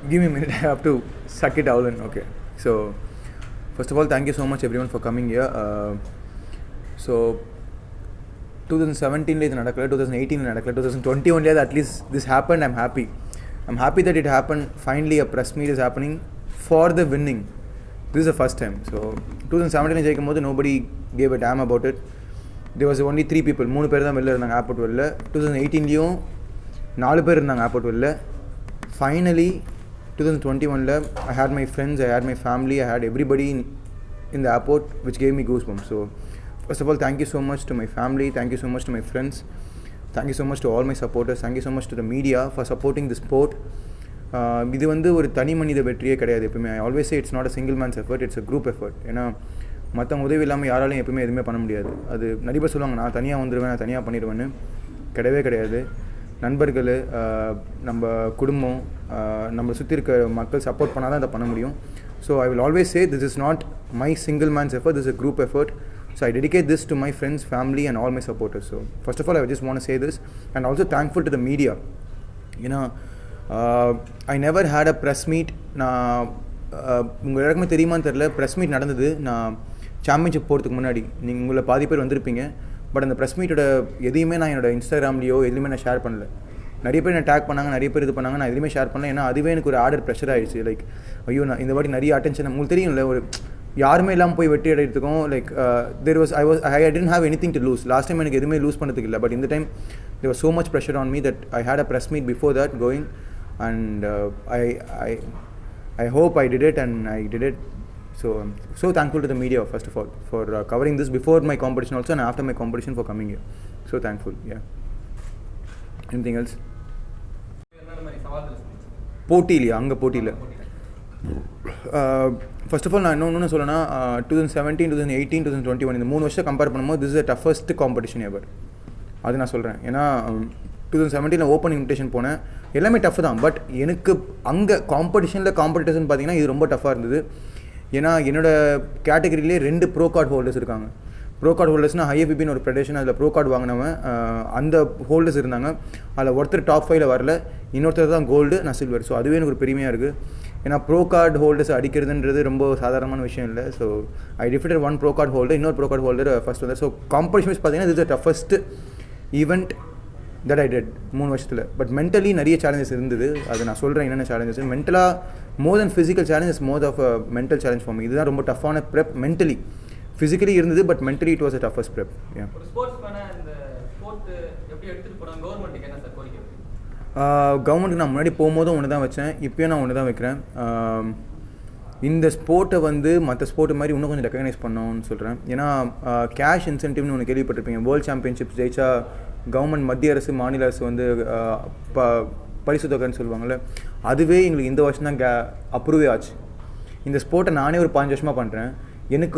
Give me a minute. I have to suck it all in. Okay. So, first of all, thank you so much everyone for coming here. So, 2017 இது நடக்கல, 2018 நடக்கல, 2021 at least this happened. I'm happy that it happened. Finally, a press meet is happening for the winning. This is the first time. So, 2017 ஜெயிக்கும் போது nobody gave a damn about it. There was only 3 people. 3 பேர் தான் வெளில இருந்தாங்க airport வெளில. 2018லேயும் 4 பேர் இருந்தாங்க airport வெளில. Finally, 2021, I had my friends, I had my family, I had everybody in the airport, which gave me goosebumps. So, first of all, thank you so much to my family, thank you so much to my friends, thank you so much to all my supporters, thank you so much to the media for supporting the sport. இது வந்து ஒரு தனி மனித வெற்றியே கிடையாது எப்பவுமே. I always say it's not a single man's effort, it's a group effort. ஏன்னா மற்றவங்க உதவி இல்லாமல் யாராலையும் எப்பவுமே எதுவுமே பண்ண முடியாது. அது நிறைய பேர் சொல்லுவாங்க நான் தனியாக வந்துடுவேன், நான் தனியாக பண்ணிடுவேன்னு. கிடையவே கிடையாது. நண்பர்கள், நம்ம குடும்பம், நம்ம சுற்றி இருக்க மக்கள் சப்போர்ட் பண்ணால் தான் இதை பண்ண முடியும். So I will always say this is not my single man's effort, this is a group effort. So I dedicate this to my friends, family and all my supporters. So first of all, I just want to say this and also thankful to the media. You know, I never had a press meet. நான் உங்கள் எல்லாருக்குமே தெரியுமான்னு தெரியல, press meet நடந்தது நான் championship போகிறதுக்கு முன்னாடி. நீங்கள் உங்களை பாதி பேர் வந்திருப்பீங்க. பட் அந்த ப்ரெஸ் மீட்டோட எதையுமே நான் என்னோடய இன்ஸ்டாகிராம்லேயோ எதுவுமே நான் ஷேர் பண்ணல. நிறைய பேர் என்ன டேக் பண்ணாங்க, நிறைய பேர் இது பண்ணாங்க, நான் எதுவுமே ஷேர் பண்ணல. ஏன்னா அதுவே எனக்கு ஒரு ஆர்டர் ப்ரெஷர் ஆகிடுச்சு. லைக் ஐயோ நான் இந்த வாட்டி நிறைய அட்டென்ஷன் உங்களுக்கு தெரியும்ல, ஒரு யாருமே இல்லாமல் போய் வெட்டி அடைகிறதுக்கும் like I didn't have anything to lose. Last time எனக்கு எதுவுமே லூஸ் பண்ணுறதுக்கு இல்லை. பட் இந்த time there was so much pressure on me that I had a press meet before that going and I hope I did it and I did it. So I'm so thankful to the media first of all for covering this before my competition also and after my competition for coming here. So thankful. Yeah. Anything else? போட்டியிலையா? அங்கே போட்டியில் first of all நான் இன்னொன்று சொல்லணும்னா 2017, 2018, 2021 இந்த 3 வருஷம் compare பண்ணும்போது this is the toughest competition ever. அது நான் சொல்கிறேன். ஏன்னா 2017 ஓப்பன் இன்விடேஷன் போனேன், எல்லாமே டஃப் தான். பட் எனக்கு அங்கே காம்படிஷன் பார்த்தீங்கன்னா இது ரொம்ப டஃப்பாக இருந்தது. ஏன்னா என்னோடய கேட்டகரியிலே 2 ப்ரோ கார்டு ஹோல்டர்ஸ் இருக்காங்க. ப்ரோ கார்டு ஹோல்டர்ஸ்னால் ஐஎஃபிபின்னு ஒரு ஃபெடரேஷன், அதில் ப்ரோ கார்டு வாங்கினவன் அந்த ஹோல்டர்ஸ் இருந்தாங்க. அதில் ஒருத்தர் டாப் 5ல வரல, இன்னொருத்தர் தான் கோல்டு, நான் சில்வர். ஸோ அதுவே எனக்கு ஒரு பெருமையாக இருக்குது. ஏன்னா ப்ரோ கார்டு ஹோல்டர்ஸ் அடிக்கிறதுன்றது ரொம்ப சாதாரணமான விஷயம் இல்லை. So I defeated 1 bro card holder, இன்னொரு ப்ரோ கார்டு ஹோல்டர் ஃபஸ்ட் வந்தார். ஸோ காம்படிஷன் பார்த்தீங்கன்னா இது toughest event that I did 3 வருஷத்தில். பட் மென்டலி நிறைய சேலஞ்சஸ் இருந்தது. அது நான் சொல்கிறேன் என்னென்ன சேலஞ்சஸ். மென்டலாக more than physical challenges, more of a mental challenge for me. இதுதான் ரொம்ப டஃப்பான ப்ரெப். மென்டலி ஃபிசிக்கலி இருந்தது, but mentally it was a toughest prep. கவர்மெண்ட்டுக்கு நான் முன்னாடி போகும்போதும் ஒன்று தான் வச்சேன், இப்போயும் நான் ஒன்று தான் வைக்கிறேன். இந்த ஸ்போர்ட்டை வந்து மற்ற ஸ்போர்ட்டு மாதிரி இன்னும் கொஞ்சம் ரெக்கக்னைஸ் பண்ணணும்னு சொல்கிறேன். ஏன்னா கேஷ் இன்சென்டிவ்னு ஒன்று கேள்விப்பட்டிருப்பீங்க. வேர்ல்டு சாம்பியன்ஷிப்ஸ் ஜெயிச்சா கவர்மெண்ட், மத்திய அரசு, மாநில அரசு வந்து பரிசு தொகைன்னு சொல்லுவாங்கள்ல, அதுவே எங்களுக்கு இந்த வருஷம் தான் அப்ரூவே ஆச்சு. இந்த ஸ்போர்ட்டை நானே ஒரு 15 வருஷமாக பண்ணுறேன்.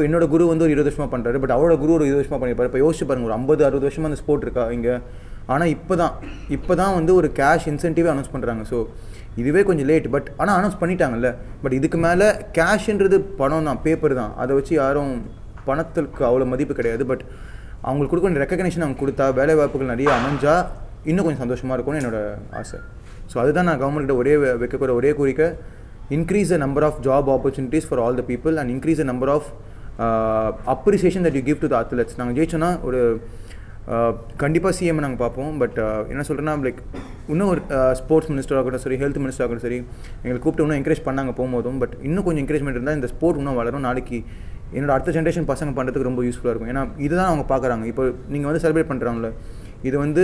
என்னோட குரு வந்து ஒரு 20 வருஷமாக பண்ணுறாரு. பட் அவரோட குரு ஒரு 20 வருஷமாக பண்ணியிருப்பார். இப்போ யோசிச்சு பாருங்கள், ஒரு 50-60 வருஷமாக அந்த ஸ்போர்ட் இருக்கா இங்கே. ஆனால் இப்போ தான் வந்து ஒரு கேஷ் இன்சென்டிவே அனௌன்ஸ் பண்ணுறாங்க. ஸோ இதுவே கொஞ்சம் லேட், பட் ஆனால் அனௌன்ஸ் பண்ணிட்டாங்கல்ல. பட் இதுக்கு மேலே கேஷ்ன்றது பணம் தான், பேப்பர் தான். அதை வச்சு யாரும் பணத்துக்கு அவ்வளோ மதிப்பு கிடையாது. பட் அவங்களுக்கு கொடுக்க வேண்டிய ரெக்கக்னேஷன் அவங்க கொடுத்தா, வேலை வாய்ப்புகள் நிறைய அமைஞ்சால் இன்னும் கொஞ்சம் சந்தோஷமாக இருக்கும்னு என்னோடய ஆசை. ஸோ அதுதான் நான் கவர்மெண்ட்டில் வைக்கக்கூட ஒரே கோரிக்கை. increase the number of job opportunities for all the people and increase the number of appreciation that you give to the athletes. நாங்கள் ஜெயிச்சோன்னா ஒரு கண்டிப்பாக சிஎம் நாங்கள் பார்ப்போம். பட் என்ன சொல்கிறேன்னா, லைக் இன்னும் ஒரு ஸ்போர்ட்ஸ் மினிஸ்டர் ஆகட்டும் சரி, ஹெல்த் மினிஸ்டர் ஆகட்டும் சரி, எங்களுக்கு கூப்பிட்டு இன்னும் என்கரேஜ் பண்ணாங்க போகும்போதும். பட் இன்னும் கொஞ்சம் என்கரேஜ்மெண்ட் இருந்தால் இந்த ஸ்போர்ட் இன்னும் வளரும். நாளைக்கு என்னோட அடுத்த ஜென்ரேஷன் பசங்க பண்ணுறதுக்கு ரொம்ப யூஸ்ஃபுல்லாக இருக்கும். ஏன்னா இதுதான் அவங்க பார்க்குறாங்க. இப்போ நீங்கள் வந்து செலிப்ரேட் பண்ணுறாங்களே, இது வந்து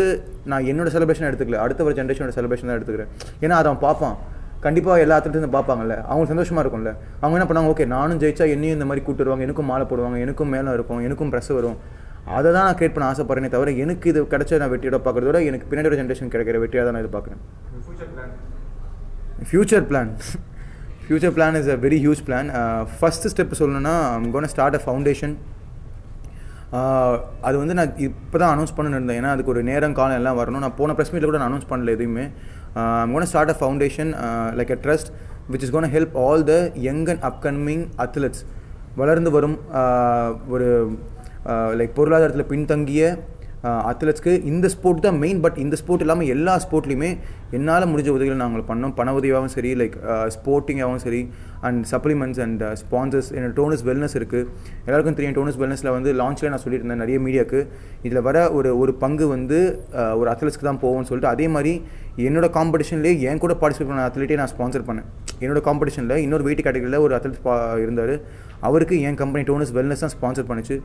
நான் என்னோடய செலிப்ரேஷன் எடுத்துக்கல, அடுத்த ஒரு ஜென்ரேஷனோட செலிப்ரேஷன் தான் எடுத்துக்கிறேன். ஏன்னா அதை அவன் பார்ப்பான், கண்டிப்பாக எல்லா அத்லட்ஸும் பார்ப்பாங்கல்ல, அவங்களுக்கு சந்தோஷமாக இருக்கும்ல. அவங்க என்ன பண்ணாங்க, ஓகே நானும் ஜெயிச்சா என்னையும் இந்த மாதிரி கூப்பிட்டு வருவாங்க, எனக்கும் மாலை போடுவாங்க, எனக்கும் மேலே இருக்கும், எனக்கும் ப்ரெஸ் வரும். அதை தான் நான் கிரியேட் பண்ண ஆசைப்படுறேனே தவிர எனக்கு இது கிடைச்ச நான் வெற்றியோட பார்க்குறதோட எனக்கு பின்னாடி ஒரு ஜென்ரேஷன் கிடைக்கிற வெற்றியாக தான் நான் இது பார்க்குறேன். Future plan is a very huge plan. First step சொல்லணும்னா, I'm gonna start a foundation. அது வந்து நான் இப்போ தான் அனௌன்ஸ் பண்ணணுன்னு இருந்தேன். ஏன்னா அதுக்கு ஒரு நேரம் காலம் எல்லாம் வரணும். நான் போன ப்ரெஸ் மீட்டில் கூட நான் அனௌன்ஸ் பண்ணல எதுவுமே. I'm going to start a foundation like a trust which is going to help all the young and upcoming athletes. வளர்ந்து வரும் ஒரு லைக் பொருளாதாரத்தில் பின்தங்கிய அத்லெட்ஸ்க்கு இந்த ஸ்போர்ட் தான் மெயின். பட் இந்த ஸ்போர்ட் இல்லாமல் எல்லா ஸ்போர்ட்லேயுமே என்னால் முடிஞ்ச உதவிகளை நாங்கள் பண்ணோம். பண உதவியாகவும் சரி, லைக் ஸ்போர்ட்டிங்காகவும் சரி, அண்ட் சப்ளிமெண்ட்ஸ் அண்ட் ஸ்பான்சர்ஸ். என்னோட டோனஸ் வெல்னஸ் இருக்குது. எல்லாருக்கும் தெரியும், டோனஸ் வெல்னஸில் வந்து லான்ச்சில் நான் சொல்லியிருந்தேன் நிறைய மீடியாவுக்கு, இதில் வர ஒரு பங்கு வந்து ஒரு அத்லெட்ஸ்க்கு தான் போகும்னு சொல்லிட்டு. அதே மாதிரி என்னோடய காம்படிஷன்லேயே என் கூட பார்ட்டிசிபேட் பண்ண அத்லெட்டே நான் ஸ்பான்சர் பண்ணேன். என்னோடய காம்படிஷனில் இன்னொரு வெயிட் கேட்டகரியில் ஒரு அத்லெட் இருந்தார். அவருக்கு என் கம்பெனி டோனஸ் வெல்னஸ் தான் ஸ்பான்சர் பண்ணிச்சு.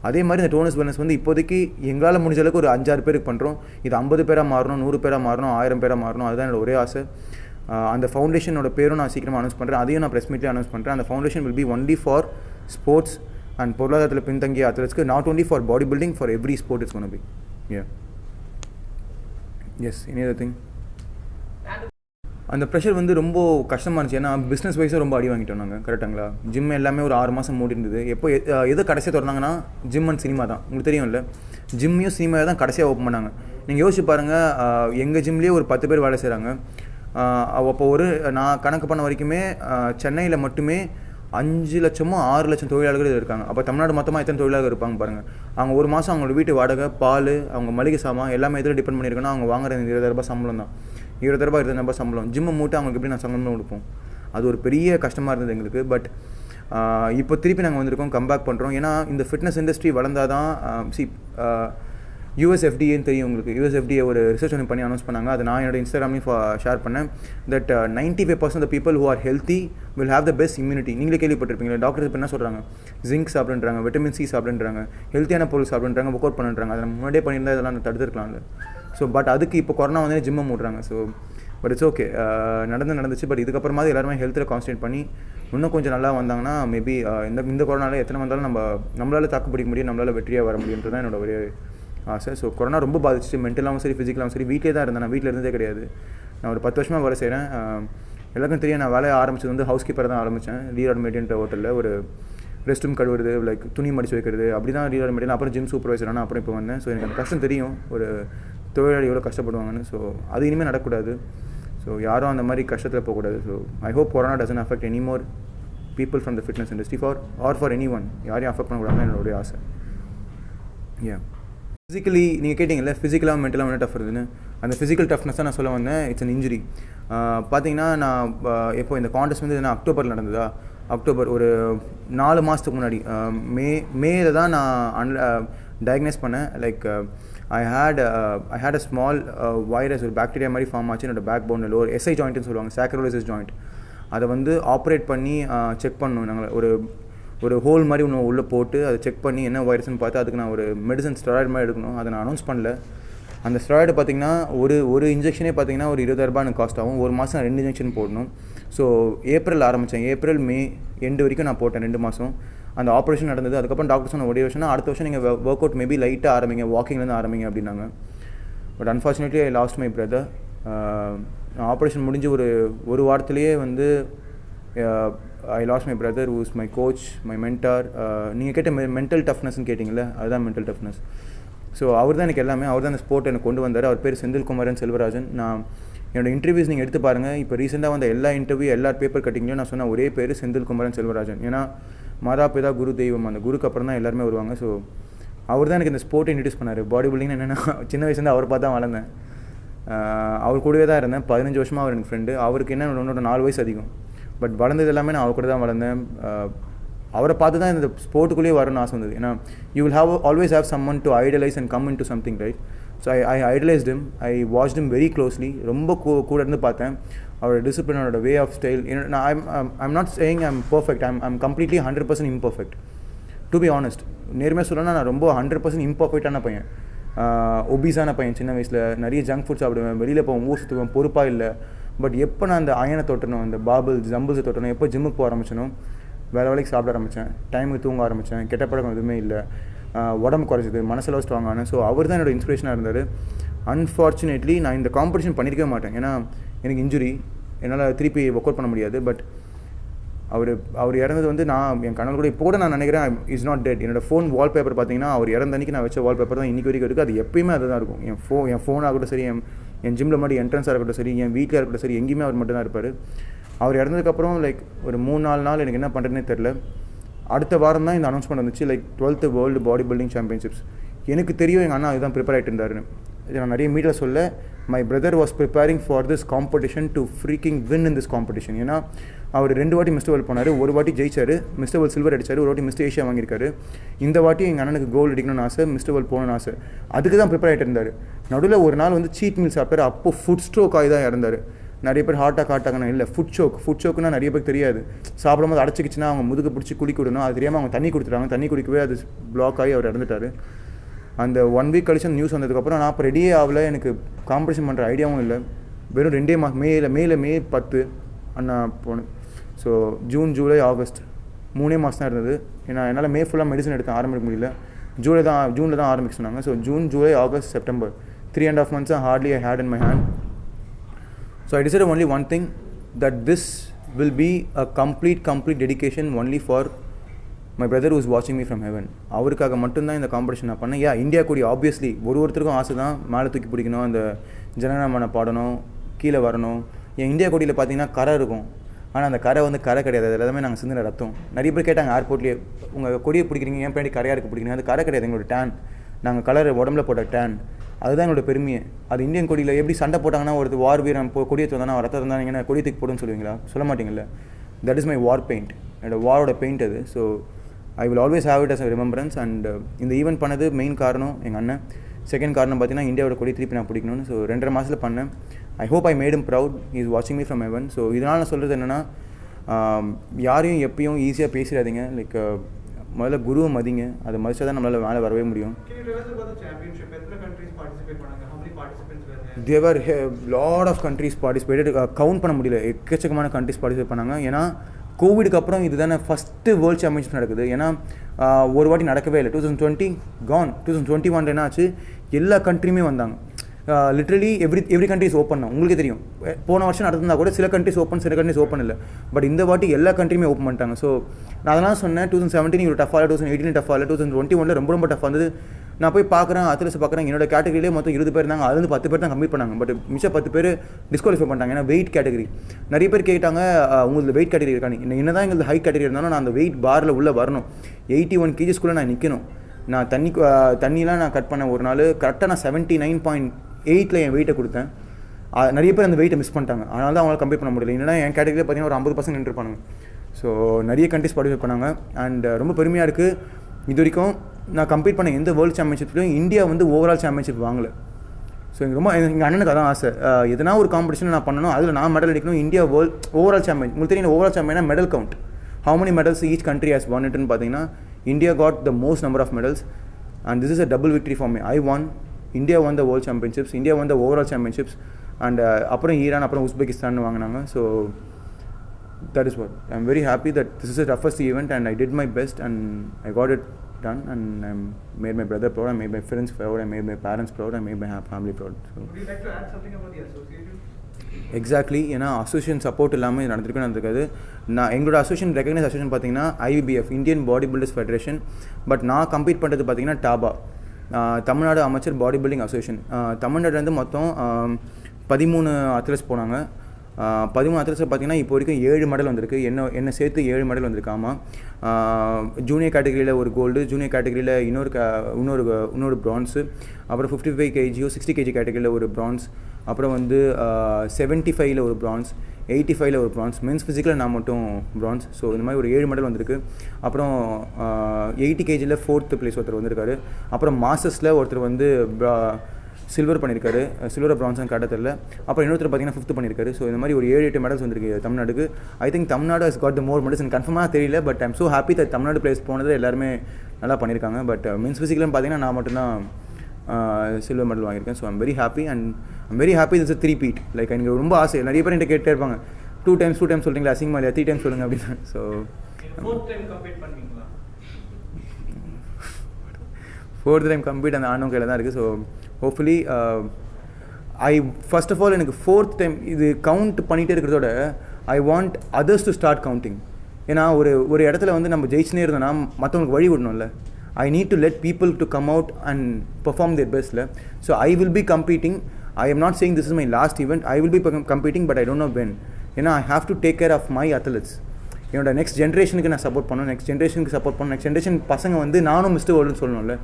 அதே மாதிரி இந்த டோனஸ் வெல்னஸ் வந்து இப்போதைக்கு எங்களால் முடிஞ்ச அளவுக்கு ஒரு 5-6 பேருக்கு பண்ணுறோம். இது 50 பேராக மாறணும், 100 பேராக மாறணும், 1000 பேராக மாறணும். அதுதான் என்னோட ஒரே ஆசை. அந்த ஃபவுண்டேஷனோட பேரும் நான் சீக்கிரமாக அனௌன்ஸ் பண்ணுறேன். அதையும் நான் ப்ரெஸ் மீட்லேயே அனௌன்ஸ் பண்ணுறேன். அந்த foundation will be only for sports and பொருளாதாரத்தில் பின்தங்கிய அத்லெட்ஸ்க்கு, not only for body building, for every sport it's gonna be. Yes, any other thing. அந்த ப்ரெஷர் வந்து ரொம்ப கஷ்டமாக இருந்துச்சு. ஏன்னா பிஸ்னஸ் வைஸாக ரொம்ப அடி வாங்கிட்டோம் நாங்கள். கரெக்டாங்களா? ஜிம் எல்லாமே ஒரு 6 மாதம் மூடி இருந்தது. எப்போ எது கடைசியாக திறந்தாங்கன்னா ஜிம் அண்ட் சினிமா தான். உங்களுக்கு தெரியும்ல, ஜிம்மையும் சினிமாவை தான் கடைசியாக ஓப்பன் பண்ணாங்க. நீங்கள் யோசிச்சு பாருங்கள், எங்கள் ஜிம்லேயே ஒரு 10 பேர் வேலை செய்கிறாங்க. அப்போ நான் கணக்கு பண்ண வரைக்குமே சென்னையில் மட்டுமே 5 லட்சமோ 6 லட்சம் தொழிலாளர்கள் இருக்காங்க. அப்போ தமிழ்நாடு மொத்தமாக எத்தனை தொழிலாளர்கள் இருப்பாங்க பாருங்கள். அவங்க ஒரு மாதம் அவங்களோட வீட்டு வாடகை, பால், அவங்க மளிகை சாமான் எல்லாமே எதில் டிபெண்ட் பண்ணியிருக்கோன்னா அவங்க வாங்குற 20,000 ரூபாய் சம்பளம் தான். 20,000 ரூபாய் சம்பளம். ஜிம்மை மூட்டை அவங்களுக்கு எப்படி நான் சம்பளம் கொடுப்போம்? அது ஒரு பெரிய கஷ்டமாக இருந்தது எங்களுக்கு. பட் இப்போ திருப்பி நாங்கள் வந்திருக்கோம், கம்பேக் பண்ணுறோம். ஏன்னா இந்த ஃபிட்னஸ் இண்டஸ்ட்ரி வளர்ந்தால் தான் USFDAன்னு தெரியும் உங்களுக்கு. USFDA ஒரு ரிசர்ச் ஒன்று பண்ணி அனௌன்ஸ் பண்ணாங்க. அது நான் என்னோட இன்ஸ்டாகிராம்லையும் ஷேர் பண்ணேன். That 95% of the people who are healthy will have the best immunity. நீங்களே கேள்விப்பட்டிருப்பீங்களா? டாக்டர்ஸ் இப்போ என்ன சொல்கிறாங்க? ஜிங்க் சாப்பிடுன்றாங்க, விட்டமின் C சாப்பிடுன்றாங்க, ஹெல்த்தியான பொருள் சாப்பிடுன்றாங்க, ஒர்க் அவுட் பண்ணுறாங்க. அதை முன்னாடியே பண்ணியிருந்தால் இதெல்லாம் தடுத்துருக்கலாம்ல. ஸோ பட் அதுக்கு இப்போ கொரோனா வந்து ஜிம்மை மூடுறாங்க. ஸோ பட் இட்ஸ் ஓகே, நடந்துச்சு. பட் இதுக்கப்புறமா எல்லாருமே ஹெல்த்தில் கான்சன்ட்ரேட் பண்ணி இன்னும் கொஞ்சம் நல்லா வந்தாங்கன்னா மேபி இந்த கொரோனாவில் எத்தனை வந்தாலும் நம்மளால் தாக்கு பிடிக்க முடியும், நம்மளால் வெற்றியாக வர முடியுன்றது தான் என்னோட ஒரே ஆசை. ஸோ கொரோனா ரொம்ப பாதிச்சு, மென்டலாகவும் சரி ஃபிசிக்கலாகவும் சரி. வீட்டிலே தான் இருந்தேன். நான் வீட்டில் இருந்ததே கிடையாது. நான் ஒரு 10 வருஷமாக வேலை செய்கிறேன். எல்லாருக்கும் தெரியும், நான் வேலையை ஆரம்பிச்சது வந்து ஹவுஸ் கீப்பர் தான் ஆரம்பித்தேன். லீராட் மெடியன்ற ஹோட்டலில் ஒரு ரெஸ்ட் ரூம் கழுவுறது, லைக் துணி மடிச்சு வைக்கிறது, அப்படி தான் லீராட் மெடியன். அப்புறம் ஜிம் சூப்பர்வைசர் ஆனால் அப்புறம் இப்போ வந்தேன். ஸோ எனக்கு அந்த கஷ்டம் தெரியும், ஒரு தொழிலாளி எவ்வளோ கஷ்டப்படுவாங்கன்னு. ஸோ அது இனிமேல் நடக்கக்கூடாது. ஸோ யாரும் அந்த மாதிரி கஷ்டத்தில் போகக்கூடாது. So I hope corona doesn't affect any more people from the fitness industry for any one. யாரையும் அஃபெக்ட் பண்ணக்கூடாதுன்னு என்னோடைய ஆசை. ஃபிசிக்கலி நீங்கள் கேட்டிங்கல்ல, ஃபிசிக்கலாக மென்டலாக என்ன டஃப் இருக்குதுன்னு. அந்த ஃபிசிக்கல் டஃப்னஸ் தான் நான் சொல்ல வந்தேன். It's an injury. பார்த்தீங்கன்னா நான் எப்போ இந்த கான்டெஸ்ட் வந்து என்ன அக்டோபரில் நடந்ததா? அக்டோபர் ஒரு 4 மாதத்துக்கு முன்னாடி மேல தான் நான் டயக்னைஸ் பண்ணேன். Like I had a small virus, ஒரு பாக்டீரியா மாதிரி ஃபார்ம் ஆச்சு என்னோட பேக் போனில். ஒரு SI ஜாயிண்ட்னு சொல்லுவாங்க, சாக்ரோலிசிஸ் ஜாயிண்ட். அதை வந்து ஆப்ரேட் பண்ணி செக் பண்ணணும். நாங்கள் ஒரு ஹோல் மாதிரி ஒன்று உள்ளே போட்டு அதை செக் பண்ணி என்ன வைரஸ்ன்னு பார்த்து அதுக்கு நான் ஒரு மெடிசன் ஸ்டெராய்டு மாதிரி எடுக்கணும். அதை நான் அனௌன்ஸ் பண்ணல. அந்த ஸ்டெராய்டு பார்த்திங்கன்னா ஒரு இன்ஜெக்ஷனே பார்த்திங்கன்னா ஒரு 20,000 ரூபாய் எனக்கு காஸ்ட் ஆகும். ஒரு மாதம் 2 இன்ஜெக்ஷன் போடணும். ஸோ ஏப்ரல் ஆரம்பித்தேன். ஏப்ரல் மே எண்டு வரைக்கும் நான் போட்டேன் 2 மாதம். அந்த ஆப்ரேஷன் நடந்தது. அதுக்கப்புறம் டாக்டர் சொன்ன ஒரே வருஷம்னா அடுத்த வருஷம் நீங்கள் ஒர்க் அவுட் மேபி லைட்டாக ஆரம்பிங்க, வாக்கிங்லேருந்து ஆரம்பிங்க அப்படின்னாங்க. But unfortunately I last my brother. Operation முடிஞ்சு ஒரு வாரத்திலேயே வந்து ஐ last my brother who is my coach, my mentor. நீங்கள் கேட்ட மென்டல் டஃப்னஸ்ன்னு கேட்டிங்களே, அதுதான் மென்டல் டஃப்னஸ். ஸோ அவர் தான் எனக்கு எல்லாமே. அவர் தான் அந்த ஸ்போர்ட் எனக்கு கொண்டு வந்தார். அவர் பேர் செந்தில்குமாரன் செல்வராஜன். நான் என்னோடய இன்டர்வியூஸ் நீங்கள் எடுத்து பாருங்கள். இப்போ ரீசெண்டாக வந்த எல்லா இன்டர்வியூ, எல்லா பேப்பர் கட்டிங்லையும் நான் சொன்ன ஒரே பேர் செந்தில்குமாரன் செல்வராஜன். ஏன்னா மாதா பிதா குரு தெய்வம், அந்த குருக்கு அப்புறம் தான் எல்லாருமே வருவாங்க. ஸோ அவர் தான் எனக்கு இந்த ஸ்போர்ட்டை இன்ட்ரடியூஸ் பண்ணார். பாடி பில்டிங் என்னென்னா சின்ன வயசுலேருந்து அவர் பார்த்து தான் வளர்ந்தேன். அவர் கூடவே தான் இருந்தேன். 15 வருஷமாக அவர் எனக்கு ஃப்ரெண்டு. அவருக்கு என்ன என்னோட 4 வயசு அதிகம். பட் வளர்ந்தது எல்லாமே நான் அவர் கூட தான் வளர்ந்தேன். அவரை பார்த்து தான் இந்த ஸ்போர்ட்டுக்குள்ளேயே வரணும்னு ஆசை வந்தது. ஏன்னா you will always have someone to idolize and come in to something, right? So I idolized him. I watched him very closely. ரொம்ப கூட இருந்து பார்த்தேன் அவரோட டிசிப்ளின், அவரோட way of style. I'm not saying I'm perfect. I'm completely 100% imperfect. To be honest, நேர்மையாக சொல்லணும்னா நான் ரொம்ப 100% இம்பர்ஃபெக்டான பையன். ஒபீஸான பையன். சின்ன வயசில் நிறைய ஜங்க் ஃபுட் சாப்பிடுவேன், வெளியில் போவேன், ஊர் சுற்றுவேன், பொறுப்பாக இல்லை. பட் எப்போ நான் அந்த அயனை தொட்டணும், அந்த ஜம்பிள்ஸை தொட்டணும், எப்போ ஜிம்முக்கு போக ஆரம்பிச்சனும், வேறு வேலைக்கு சாப்பிட ஆரம்பித்தேன், டைமுக்கு தூங்க ஆரம்பித்தேன், கெட்ட பழக்கம் எதுவுமே இல்லை, உடம்பு குறைச்சிது, மனசில் ஸ்ட்ராங்கான. ஸோ அவர் தான் என்னோடய இன்ஸ்பிரேஷனாக இருந்தார். அன்ஃபார்ச்சுனேட்லி நான் இந்த காம்படிஷன் பண்ணியிருக்கவே மாட்டேன். ஏன்னா எனக்கு இன்ஜுரி, என்னால் திருப்பி ஒர்க் அவுட் பண்ண முடியாது. பட் அவர் இறந்தது வந்து நான் என் கனவு கூட இப்போ கூட நான் நினைக்கிறேன் இஸ் நாட் டெட். என்னோடய ஃபோன் வால்பேப்பர் பார்த்தீங்கன்னா அவர் இறந்த அன்றைக்கி நான் வச்ச வால்பேப்பர் தான் இன்றைக்கி வரைக்கும் இருக்குது. அது எப்பயுமே அதுதான் இருக்கும். என் ஃபோனாகட்டும் சரி, என் ஜிம்மில் மாதிரி என்ட்ரன்ஸாக இருக்கட்டும் சரி, என் வீட்டில் இருக்கட்டும் சரி, எங்கேயுமே அவர் மட்டும் தான் இருப்பார். அவர் இறந்ததுக்கப்புறம் லைக் ஒரு 3-4 நாள் எனக்கு என்ன பண்ணுறதுனே தெரில. அடுத்த வாரம் தான் இந்த அனௌன்ஸ்மெண்ட் வந்துச்சு, like 12th world body building championships. எனக்கு தெரியும் எங்கள் அண்ணா அதுதான் ப்ரிப்பேர் ஆகிட்டு இருந்தாருன்னு. நான் நிறைய மீட்டில் சொல்ல, my brother was preparing for this competition to freaking win in this competition. ஏன்னா அவர் 2 வாட்டி மிஸ்டர் வேர்ல்ட் போனார், ஒரு வாட்டி ஜெயிச்சார், மிஸ்டர் வேர்ல்ட் சில்வர் அடிச்சார், ஒரு வாட்டி மிஸ்டர் ஏஷியா வாங்கியிருக்காரு. இந்த வாட்டி எங்கள் அண்ணனுக்கு கோல்டு அடிக்கணும்னு ஆசை, மிஸ்டர் வேர்ல்ட் போகணும்னு ஆசை. அதுக்கு தான் ப்ரிப்பேர் ஆகிட்டு இருந்தார். நடுவில் ஒரு நாள் வந்து சீட் மீல் சாப்பிட்டார். அப்போ ஃபுட் ஸ்ட்ரோக் ஆகி தான் இறந்தார். நிறைய பேர் ஹார்ட் அட்டாக்னா இல்லை, ஃபுட் ஷோக்குன்னா நிறைய பேருக்கு தெரியாது. சாப்பிடும்போது அடைச்சிக்கிச்சுன்னா அவங்க முதுகு பிடிச்சி குடிக்க விடணும். அது தெரியாமல் அவங்க தண்ணி கொடுத்துட்டாங்க. தண்ணி குடிக்கவே அது பிளாக் ஆகி அவர் இறந்துட்டார். அந்த 1 வீக் கழிச்சு அந்த நியூஸ் வந்ததுக்கப்புறம் நான் இப்போ ரெடியே ஆகலை, எனக்கு காம்படிஷன் பண்ணுற ஐடியாவும் இல்லை. வெறும் 2 மாதம் மே 10 அண்ணா போனேன். ஸோ ஜூன், ஜூலை, ஆகஸ்ட் 3 மாதம் தான் இருந்தது. ஏன்னா என்னால் மே ஃபுல்லாக மெடிசன் எடுத்து ஆரம்பிக்க முடியல. ஜூனில் தான் ஆரம்பிக்க சொன்னாங்க. So June, July, August, September 3.5 months hardly I had in my hand. So I decided only one thing, that this will be a complete dedication only for my brother who is watching me from heaven. அவருக்காக மட்டும்தான் இந்த competition நான் பண்ணேன். India கூடி obviously ஒருத்தருக்கும் ஆசை தான் மேலே தூக்கி பிடிக்கணும், அந்த ஜனநாயகமான பாடணும், கீழே வரணும். என் இந்தியா கொடியில் பார்த்தீங்கன்னா கரை இருக்கும், ஆனால் அந்த கரை வந்து கரை கிடையாது. அது எல்லாமே நாங்கள் சிந்தின ரத்தம். நிறைய பேர் கேட்டாங்க ஏர்போர்ட்லேயே, உங்கள் கொடியை பிடிக்கிறீங்க, ஏன் பின்னாடி கரையாக இருக்க பிடிக்கிறீங்க? அது கரை கிடையாது, எங்களோட டேன், நாங்கள் கலர் உடம்புல போட்ட டேன், அதுதான் என்னோட பெருமையை. அது இந்தியன் கொடியில் எப்படி சண்டை போட்டாங்கன்னா, ஒரு வார் வீரன் கொடியை தந்தானா ரத்தம் இருந்தால் கொடியை தூக்கி போடுன்னு சொல்லுவீங்களா? சொல்ல மாட்டீங்கல்ல. That is my war paint, என்னோட வாரோட பெயிண்ட் அது. So I will always have it as a remembrance. And இந்த ஈவெண்ட் பண்ணது மெயின் காரணம் எங்கள் அண்ணன். செகண்ட் காரணம் பார்த்தீங்கன்னா இந்தியாவோட கொடி திருப்பி நான் பிடிக்கணும்னு. ஸோ 2.5 மாதத்தில் பண்ணேன். I hope I made him proud. He is வாட்சிங் மீ ஃப்ரம் ஹெவன். ஸோ இதனால் நான் சொல்கிறது என்னென்னா, யாரையும் எப்பயும் ஈஸியாக பேசிடாதீங்க. லைக் முதல்ல குருவை மதிங்க, அதை மதிச்சா தான் நம்மளால் மேலே வரவே முடியும். There were a lot of countries participated. Count பண்ண முடியல, எக்கச்சக்கமான கண்ட்ரிஸ் பார்ட்டிசிபேட் பண்ணாங்க. ஏன்னா கோவிடுக்கு அப்புறம் இதுதானே ஃபஸ்ட்டு வேர்ல்டு சாம்பியன்ஷிப் நடக்குது. ஏன்னா ஒரு வாட்டி நடக்கவே இல்லை. 2020 கான். 2021 என்ன ஆச்சு, எல்லா கண்ட்ரியுமே வந்தாங்க. லிட்ரலி எவ்ரி கண்ட்ரிஸ் ஓப்பன் தான். உங்களுக்கே தெரியும், போன வருஷம் நடந்திருந்தா கூட சில கண்ட்ரிஸ் ஓப்பன், சில கண்ட்ரிஸ் ஓப்பன் இல்லை. பட் இந்த வாட்டி எல்லா கண்ட்ரியுமே ஓப்பன் பண்ணிட்டாங்க. ஸோ நான் அதெல்லாம் சொன்னேன், 2017 ஒரு டஃபாக இல்லை, 2018 டஃபாக இல்லை, 2021 ரொம்ப டஃபாக இருந்தது. நான் போய் பார்க்குறேன், அத்லெட்ஸ் பார்க்குறேன், என்னோட கேட்டகரியிலே மொத்தம் 20 பேர் இருந்தாங்க. அதுலேருந்து 10 பேர் தான் கம்ப்ளீட் பண்ணாங்க. பட் மிச்சம் 10 பேர் டிஸ்குவாலிஃபை பண்ணிட்டாங்க. ஏன்னா வெயிட் கேட்டகரி. நிறைய பேர் கேட்டாங்க, உங்களுக்கு வெயிட் கேட்டகரி இருக்கானு. என்ன தான் எங்களுக்கு ஹை கேட்டகரி இருந்தாலும் நான் அந்த வெயிட் பாரில் உள்ளே வரணும். 81 kgsக்குள்ளே நான் நிற்கணும். நான் தண்ணிலாம் நான் கட் பண்ண ஒரு நாள் கரெக்டாக நான் 79.8 என் வெயிட்டை கொடுத்தேன். நிறைய பேர் அந்த வெயிட்டை மிஸ் பண்ணிட்டாங்க. அதனால தான் அவங்களால கம்ப்ளீட் பண்ண முடியல. இல்லைனா என் கேட்டகரியில் பார்த்தீங்கன்னா ஒரு 50% நின்றுருப்பாங்க. ஸோ நிறைய கண்ட்ரிஸ் பார்ட்டிசிபேட் பண்ணாங்க. அண்ட் ரொம்ப பெருமையாக இருக்குது. இது வரைக்கும் நான் கம்ப்ளீட் பண்ண எந்த வேர்ல்டு சாம்பியன்ஷிப்லையும் இந்தியா வந்து ஓவரால் சாம்பியன்ஷிப் வாங்கலை. ஸோ எங்கள் அண்ணனுக்கு அதான் ஆசை, எதனா ஒரு காம்படிஷன் நான் பண்ணணும், அதில் நான் மெடல் அடிக்கணும். India overall champion. உங்களுக்கு தெரியும் ஓவரால் சாம்பியனா medal count, how many medals each country has won இட்னு பார்த்தீங்கன்னா India got the most number of medals. And this is a double victory for me. I won, India won the world championships, India won the overall championships. And அப்புறம் Iran, அப்புறம் Uzbekistan வாங்கினாங்க. So that is what I'm very happy that this is the toughest event and I did my best and I got it done and I made my brother proud, I made my friends proud, I made my parents proud, I made my family proud. So would you like to add something about the association? Exactly. ஏன்னா association support இல்லாமல் இது நடந்திருக்காது. நான் எங்களோட association recognise association பார்த்தீங்கன்னா IBF, Indian body builders federation. But நான் complete பண்ணுறது பார்த்தீங்கன்னா டாபா, தமிழ்நாடு அமைச்சர் பாடி பில்டிங் அசோசியேஷன். தமிழ்நாடுலேருந்து மொத்தம் 13 அத்லெட்ஸ் போனாங்க. 13 அத்லெட்ஸில் பார்த்தீங்கன்னா இப்போ வரைக்கும் 7 மெடல் வந்திருக்கு. என்ன சேர்த்து 7 மெடல் வந்திருக்கு. ஆமாம், ஜூனியர் கேட்டகரியில் ஒரு கோல்டு, ஜூனியர் கேட்டகரியில் இன்னொரு ப்ரான்ஸு, அப்புறம் 55 kg 60 kg கேட்டகரியில் ஒரு ப்ரான்ஸ், அப்புறம் வந்து 75ல் ஒரு ப்ரான்ஸ், 85ல் ஒரு ப்ரான்ஸ், மென்ஸ் ஃபிசிக்கில் நான் மட்டும் ப்ரான்ஸ். ஸோ இந்த மாதிரி ஒரு 7 மெடல் வந்திருக்கு. அப்புறம் 80 kgயில் 4th place ஒருத்தர் வந்திருக்காரு. அப்புறம் மாஸ்டர்ஸில் ஒருத்தர் வந்து சில்வர் பண்ணியிருக்காரு, சில்வர் ப்ரான்ஸும் காட்ட தெரியல. அப்புறம் இன்னொருத்தர் பார்த்தீங்கன்னா 5th பண்ணியிருக்காரு. ஸோ இந்த மாதிரி ஒரு 7-8 மெடல்ஸ் வந்திருக்கு தமிழ்நாடுக்கு. I think Tamil Nadu has got the more medals. எனக்கு கன்ஃபார்மாக தெரியல, but I'm so happy that Tamil Nadu players போனது எல்லாருமே நல்லா பண்ணியிருக்காங்க. பட் மென்ஸ் ஃபிசிக்கல்னு பார்த்தீங்கன்னா நான் மட்டும்தான் சில்வர் மெடல் வாங்கியிருக்கேன். So I'm very happy and I'm very happy this 3 feat. Like எனக்கு ரொம்ப ஆசை. நிறைய பேர் என்கிட்ட கேட்டே இருப்பாங்க, 2 times சொல்கிறீங்களா, அசிங்கமா இல்லையா, 3 times சொல்லுங்கள் அப்படின்னு. ஸோ 4th time கம்ப்ளீட் பண்ணுவீங்களா? 4th time கம்ப்ளீட் அந்த ஆணும் கையில் தான் இருக்குது. So hopefully first of all எனக்கு 4th time இது கவுண்ட் பண்ணிகிட்டே இருக்கிறதோட I want others to start counting. ஏன்னா ஒரு இடத்துல வந்து நம்ம ஜெயிச்சுனே இருந்தோம்னா மற்றவங்களுக்கு வழி விடணும்ல. I need to let people to come out and perform their பெஸ்ட்டில். So I will be competing. I am not saying this is my last event. I will be competing, but I don't know when. ஏன்னா I have to take care of my athletes. என்னோட next ஜென்ரேஷனுக்கு நான் support பண்ணணும், next generation பசங்க வந்து நானும் mister வேர்ல்டுன்னு சொல்லணும்ல.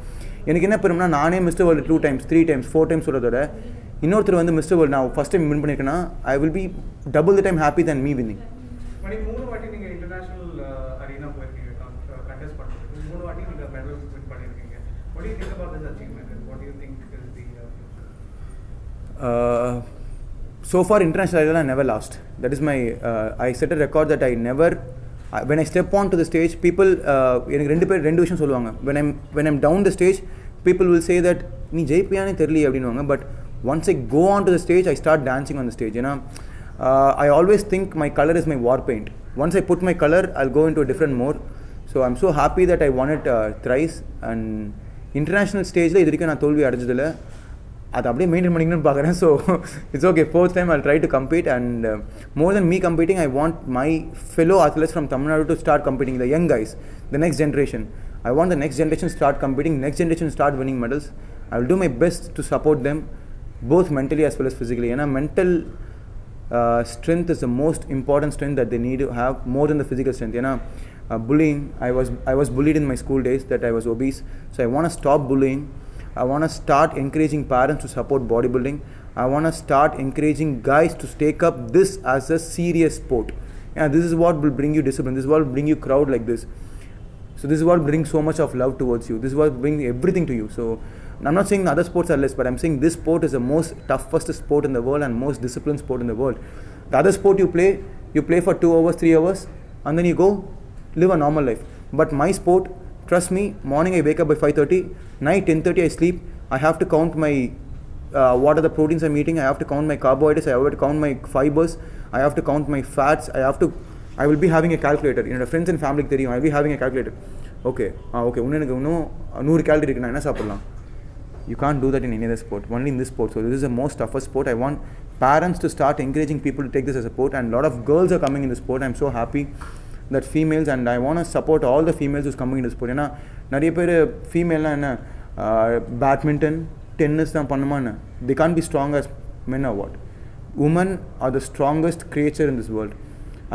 எனக்கு என்ன பெருமைனா நானே mister world 2 times 3 times 4 times சொல்கிறதோட இன்னொருத்தர் வந்து மிஸ்டர் வேர்ல்டு நான் ஃபஸ்ட் டைம் வின் பண்ணியிருக்கேன்னா I will be double the time happy than me winning. மூணு வாட்டி நீங்கள் இன்டர்நேஷனல் அரீனா போயிருக்கீங்க கண்டெஸ்ட் பண்ணுறதுக்கு, 3 வாட்டி நீங்கள் மெடல் வின் பண்ணியிருக்கீங்க. What do you think about this achievement and what do you think is the so far international arena I never lost. That is my I set a record that I never when I step onto the stage people எனக்கு ரெண்டு விஷயம் சொல்லுவாங்க. when I'm down the stage people will say that நீ ஜெயிப்பியானே தெரியல அப்படின்னுவாங்க. But once I go onto the stage I start dancing on the stage. You know, I always think my color is my war paint. Once I put my color I'll go into a different mode. So I'm so happy that I won it thrice. And international stageல இது வரைக்கும் நான் தோல்வி அடைஞ்சதில்லை. அது அப்படியே maintain பண்ணிக்கணும்னு பார்க்குறேன். So it's okay, 4th time I'll try to compete. And more than me competing, I want my fellow athletes from Tamil Nadu to start competing, the young guys, the next generation. I want the next generation to start competing, next generation to start winning medals. I will do my best to support them both mentally as well as physically. And mental strength is the most important strength that they need to have more than the physical strength. You know, bullying, I was bullied in my school days that I was obese. So I want to stop bullying. I want to start encouraging parents to support bodybuilding. I want to start encouraging guys to take up this as a serious sport. Yeah, this is what will bring you discipline. This is what will bring you crowd like this. So this is what brings so much of love towards you. This is what brings everything to you. So I'm not saying other sports are less, but I'm saying this sport is the most toughest sport in the world and most disciplined sport in the world. The other sport you play for 2 hours, 3 hours, and then you go live a normal life. But my sport, trust me, morning I wake up by 5:30, night 10:30 I sleep. I have to count my what are the proteins I'm eating. I have to count my carbohydrates. I have to count my fibers. I have to count my fats. I will be having a calculator. You know, friends and family தெரியும், I will be having a calculator. Okay, எனக்கு இன்னும் 100 calorie இருக்கு, நான் என்ன சாப்பிடலாம்? You can't do that in any other sport, only in this sport. So this is the most toughest sport. I want parents to start encouraging people to take this as a sport, and a lot of girls are coming in the sport. I'm so happy that females, and I want to support all the females who's coming into sport. ஏன்னா நிறைய பேர் ஃபீமேல்லாம் என்ன badminton tennis தான் பண்ணுமான்னு, they can't be strong as men or what? Women are the strongest creature in this world.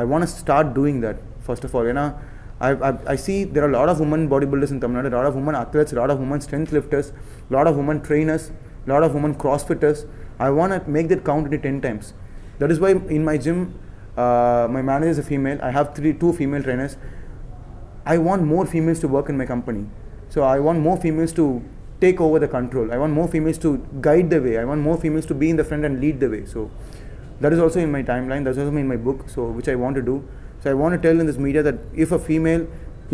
I want to start doing that first of all. ஏன்னா I see there are a lot of women bodybuilders in Tamil Nadu, a lot of women athletes, a lot of women strength lifters, a lot of women trainers, a lot of women crossfitters. I want to make that count into 10 times. That is why in my gym my manager is a female. I have 2 female trainers. I want more females to work in my company. So I want more females to take over the control. I want more females to guide the way. I want more females to be in the front and lead the way. So that is also in my timeline. That's also in my book, so which I want to do. So I want to tell in this media that if a female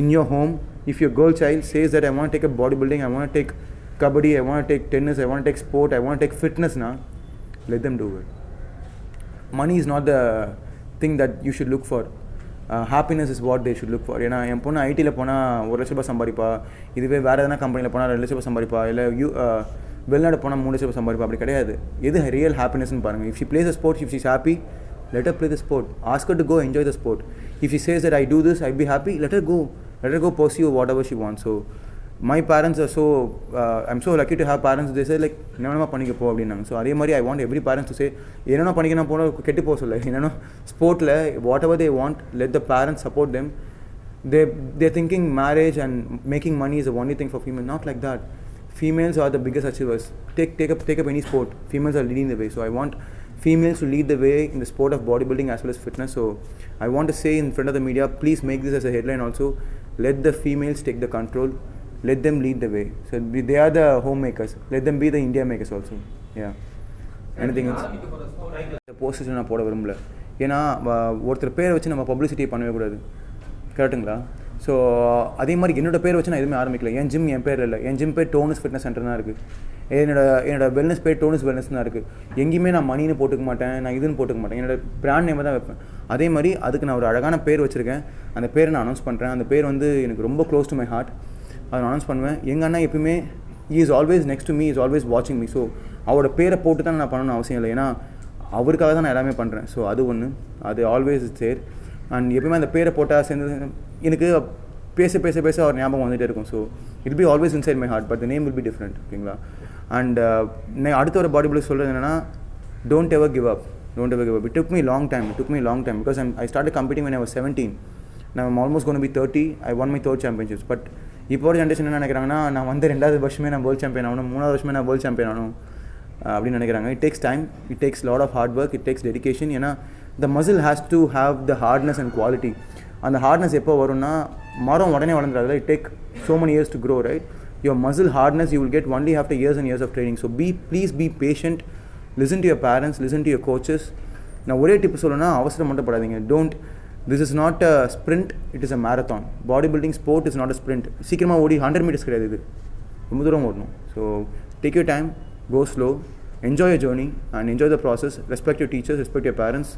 in your home, if your girl child says that I want to take up bodybuilding, I want to take kabaddi, I want to take tennis, I want to take sport, I want to take fitness now, let them do it. Money is not the thing that you should look for. Happiness is what they should look for. ஏன்னா என் பொண்ணு ஐடியில் போனால் 1 லட்ச ரூபாய் சம்பாதிப்பா, இதுவே வேறு எதனா கம்பெனியில் போனால் 2 லட்ச ரூபாய் சம்பாதிப்பா, இல்லை வெளிநாடு போனால் 3 லட்ச ரூபாய் சம்பாதிப்பா. அப்படி கிடையாது. எது ரியல் ஹாப்பினஸ்ன்னு பாருங்கள். If she plays a sport, if she's happy, let her play the sport. Ask her to go enjoy the sport. If she says that I do this, I'll be happy, let her go pursue whatever she wants. So my parents are so I'm so lucky to have parents. They say like என்னென்ன பண்ணிக்க போ அப்படின்னாங்க. So அதே மாதிரி I want every parents to say என்னென்ன பண்ணிக்க நான் போனால் கெட்டு போக சொல்ல. என்னென்னா ஸ்போர்ட்டில் whatever they want, let the parents support them. They're thinking marriage and making money is the only thing for females. Not like that. Females are the biggest achievers. Take up any sport. Females are leading the way. So I want females to lead the way in the sport of bodybuilding as well as fitness. So I want to say in front of the media, please make this as a headline also. Let the females take the control. Let them lead the way. So they are the homemakers. Let them be the India makers also. Yeah. Anything else? Posters நான் போட விரும்பல. ஏன்னா ஒருத்தர் பேரை வச்சு நம்ம publicity பண்ணவே கூடாது. கரெக்டுங்களா? ஸோ அதே மாதிரி என்னோடய பேர் வச்சு நான் எதுவுமே ஆரம்பிக்கல. என் ஜிம் என் பேர் இல்லை. என் ஜிம் பேர் டோனஸ் ஃபிட்னஸ் சென்டர் தான் இருக்குது. என்னோட வெல்னஸ் பேர் டோனஸ் வெல்னஸ் தான் இருக்குது. எங்கேயுமே நான் மணின்னு போட்டுக்க மாட்டேன், நான் இதுன்னு போட்டுக்க மாட்டேன். என்னோட பிராண்ட் நேமை தான் வைப்பேன். அதே மாதிரி அதுக்கு நான் ஒரு அழகான பேர் வச்சுருக்கேன். அந்த பேரை நான் அனௌன்ஸ் பண்ணுறேன். அந்த பேர் வந்து எனக்கு ரொம்ப க்ளோஸ் டு மை ஹார்ட். அதை நான் அனௌன்ஸ் பண்ணுவேன். எங்கள் அண்ணா எப்பவுமே is always next to me, is always வாட்சிங் மீ. ஸோ அவரோட பேரை போட்டு தான் நான் பண்ணணும்னு அவசியம் இல்லை. ஏன்னா அவருக்காக தான் நான் எல்லாமே பண்ணுறேன். ஸோ அது ஒன்று, அது ஆல்வேஸ் இஸ் தேர். அண்ட் எப்பவுமே அந்த பேரை போட்டால் சேர்ந்து எனக்கு பேச பேச பேச அவர் ஞாபகம் வந்துகிட்டே இருக்கும். So it be always inside my heart, but the name will be different. ஓகேங்களா? அண்ட் நான் அடுத்த ஒரு பாடி பில்டர் சொல்கிறது என்னென்னா, don't ever give up. It took me long time because I started competing when I was 17. I'm almost going to be 30. I won my third championships. But இப்போ ஒரு generation என்ன நினைக்கிறாங்கன்னா நான் வந்து 2வது வருஷமே நான் வேர்ல்ட் சாம்பியன் ஆகணும், 3வது வருஷமே நான் வேர்ல்ட் சாம்பியன் ஆகணும் அப்படின்னு நினைக்கிறாங்க. It takes time, it takes lot of hard work, it takes dedication. ஏன்னா the muscle has to have the hardness and quality. அந்த ஹார்ட்னஸ் எப்போ வரும்னா மரம் உடனே வளர்ந்துடாது. It take so many years to grow, right? Your muscle hardness you will get only after years and years of training. So please be patient, listen to your parents, listen to your coaches. நான் ஒரே tip சொல்லணும்னா அவசரம் மட்டும் படாதீங்க. This is not a sprint, it is a marathon. Bodybuilding sport is not a sprint. சீக்கிரமாக ஓடி 100 meters கிடையாது, இது ரொம்ப தூரம் ஓடணும். So take your time, go slow, enjoy your journey and enjoy the process. Respect your teachers, respect your parents,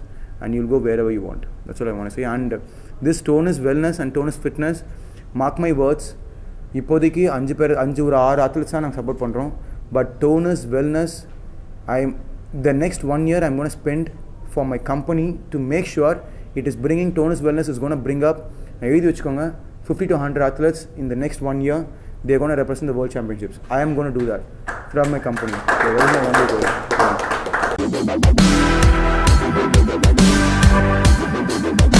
and you'll go wherever you want. That's what I want to say. And this Tonus Wellness and Tonus Fitness, mark my words, இப்போதைக்கு 5 or 6 athletes தான் நாங்கள் support பண்ணுறோம். But Tonus Wellness, the next 1 year I'm going to spend for my company to make sure it is bringing Tonus Wellness is going to bring up, எழுதி வச்சுக்கோங்க, 50 to 100 athletes in the next 1 year. They're going to represent the world championships. I am going to do that from my company. So very much.